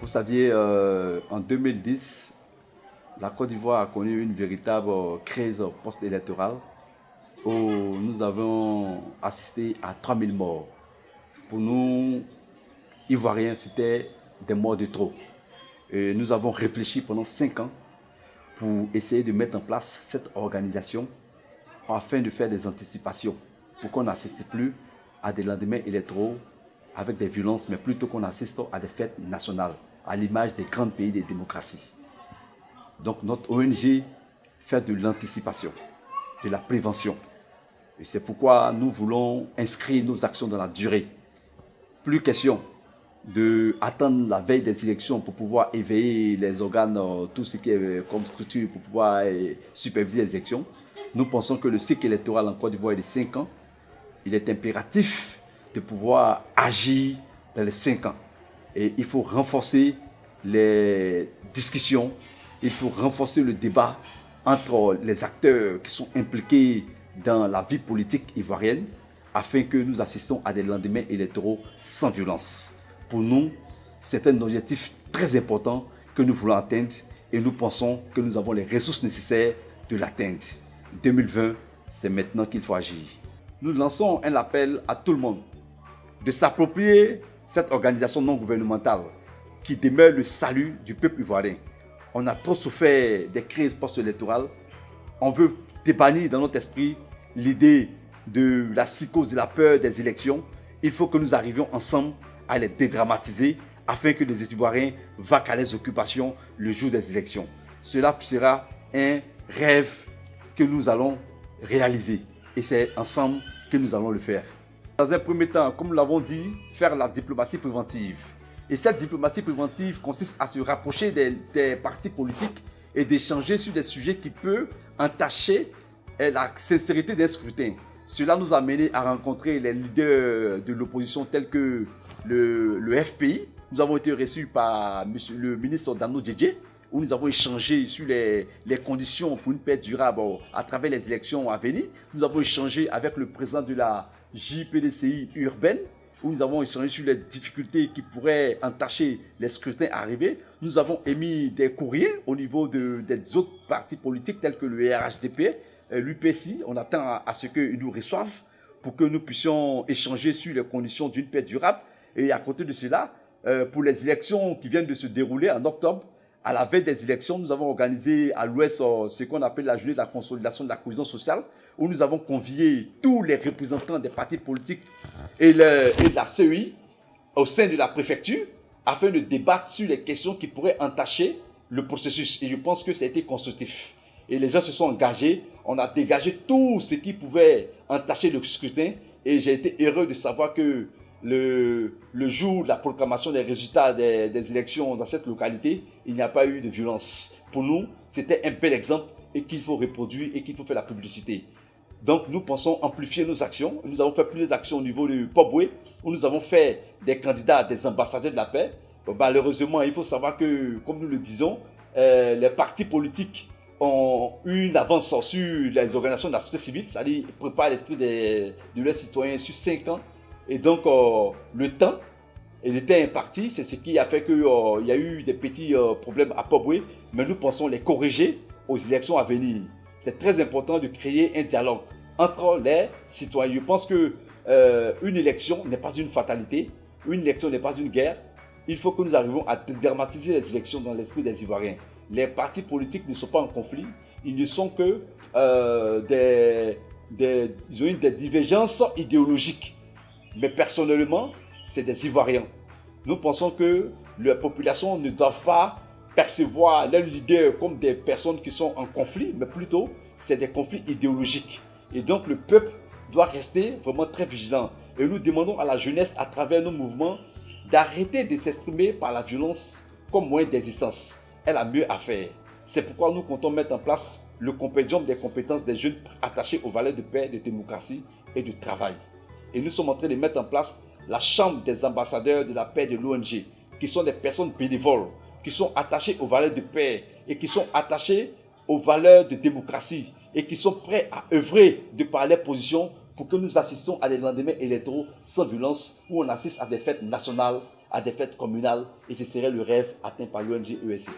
saviez, en 2010, la Côte d'Ivoire a connu une véritable crise post-électorale où nous avons assisté à 3000 morts. Pour nous, Ivoiriens, c'était des morts de trop. Et nous avons réfléchi pendant 5 ans pour essayer de mettre en place cette organisation afin de faire des anticipations pour qu'on n'assiste plus à des lendemains électoraux avec des violences, mais plutôt qu'on assiste à des fêtes nationales, à l'image des grands pays des démocraties. Donc notre ONG fait de l'anticipation, de la prévention. Et c'est pourquoi nous voulons inscrire nos actions dans la durée. Plus question d'attendre la veille des élections pour pouvoir éveiller les organes, tout ce qui est comme structure pour pouvoir superviser les élections. Nous pensons que le cycle électoral en Côte d'Ivoire est de 5 ans. Il est impératif de pouvoir agir dans les 5 ans. Et il faut renforcer les discussions, il faut renforcer le débat entre les acteurs qui sont impliqués dans la vie politique ivoirienne afin que nous assistions à des lendemains électoraux sans violence. Pour nous, c'est un objectif très important que nous voulons atteindre et nous pensons que nous avons les ressources nécessaires de l'atteindre. 2020, c'est maintenant qu'il faut agir. Nous lançons un appel à tout le monde de s'approprier cette organisation non gouvernementale qui demeure le salut du peuple ivoirien. On a trop souffert des crises post-électorales. On veut débannir dans notre esprit l'idée de la psychose, de la peur des élections. Il faut que nous arrivions ensemble à les dédramatiser afin que les Ivoiriens vaquent à leurs occupations le jour des élections. Cela sera un rêve que nous allons réaliser et c'est ensemble que nous allons le faire. Dans un premier temps, comme nous l'avons dit, faire la diplomatie préventive. Et cette diplomatie préventive consiste à se rapprocher des partis politiques et d'échanger sur des sujets qui peuvent entacher la sincérité d'un scrutin. Cela nous a mené à rencontrer les leaders de l'opposition tels que le FPI. Nous avons été reçus par le ministre Dano Djedje, où nous avons échangé sur les conditions pour une paix durable à travers les élections à venir. Nous avons échangé avec le président de la JPDCI urbaine, où nous avons échangé sur les difficultés qui pourraient entacher les scrutins arrivés. Nous avons émis des courriers au niveau des autres partis politiques tels que le RHDP, l'UPC. On attend à ce qu'ils nous reçoivent pour que nous puissions échanger sur les conditions d'une paix durable. Et à côté de cela, pour les élections qui viennent de se dérouler en octobre, à la veille des élections, nous avons organisé à l'Ouest ce qu'on appelle la journée de la consolidation de la cohésion sociale, où nous avons convié tous les représentants des partis politiques et de la CEI au sein de la préfecture afin de débattre sur les questions qui pourraient entacher le processus. Et je pense que ça a été constructif. Et les gens se sont engagés. On a dégagé tout ce qui pouvait entacher le scrutin. Et j'ai été heureux de savoir que le jour de la proclamation des résultats des élections dans cette localité, il n'y a pas eu de violence. Pour nous, c'était un bel exemple et qu'il faut reproduire et qu'il faut faire la publicité. Donc nous pensons amplifier nos actions. Nous avons fait plusieurs actions au niveau du Pobwe, où nous avons fait des candidats, des ambassadeurs de la paix. Malheureusement, il faut savoir que, comme nous le disons, les partis politiques ont une avance sur les organisations de la société civile, c'est-à-dire qu'ils préparent l'esprit de leurs citoyens sur 5 ans. Et donc, le temps, il était imparti, c'est ce qui a fait qu'il y a eu des petits problèmes à Pobwe, mais nous pensons les corriger aux élections à venir. C'est très important de créer un dialogue entre les citoyens. Je pense qu'une élection n'est pas une fatalité, une élection n'est pas une guerre. Il faut que nous arrivions à dédramatiser les élections dans l'esprit des Ivoiriens. Les partis politiques ne sont pas en conflit, ils ne sont que ils ont eu des divergences idéologiques. Mais personnellement, c'est des Ivoiriens. Nous pensons que la population ne doit pas percevoir leurs leaders comme des personnes qui sont en conflit, mais plutôt, c'est des conflits idéologiques. Et donc, le peuple doit rester vraiment très vigilant. Et nous demandons à la jeunesse, à travers nos mouvements, d'arrêter de s'exprimer par la violence comme moyen d'existence. Elle a mieux à faire. C'est pourquoi nous comptons mettre en place le compendium des compétences des jeunes attachés aux valeurs de paix, de démocratie et de travail. Et nous sommes en train de mettre en place la chambre des ambassadeurs de la paix de l'ONG, qui sont des personnes bénévoles, qui sont attachées aux valeurs de paix et qui sont attachées aux valeurs de démocratie et qui sont prêts à œuvrer de par leurs positions pour que nous assistions à des lendemains électoraux sans violence où on assiste à des fêtes nationales à des fêtes communales et ce serait le rêve atteint par l'ONG ESC.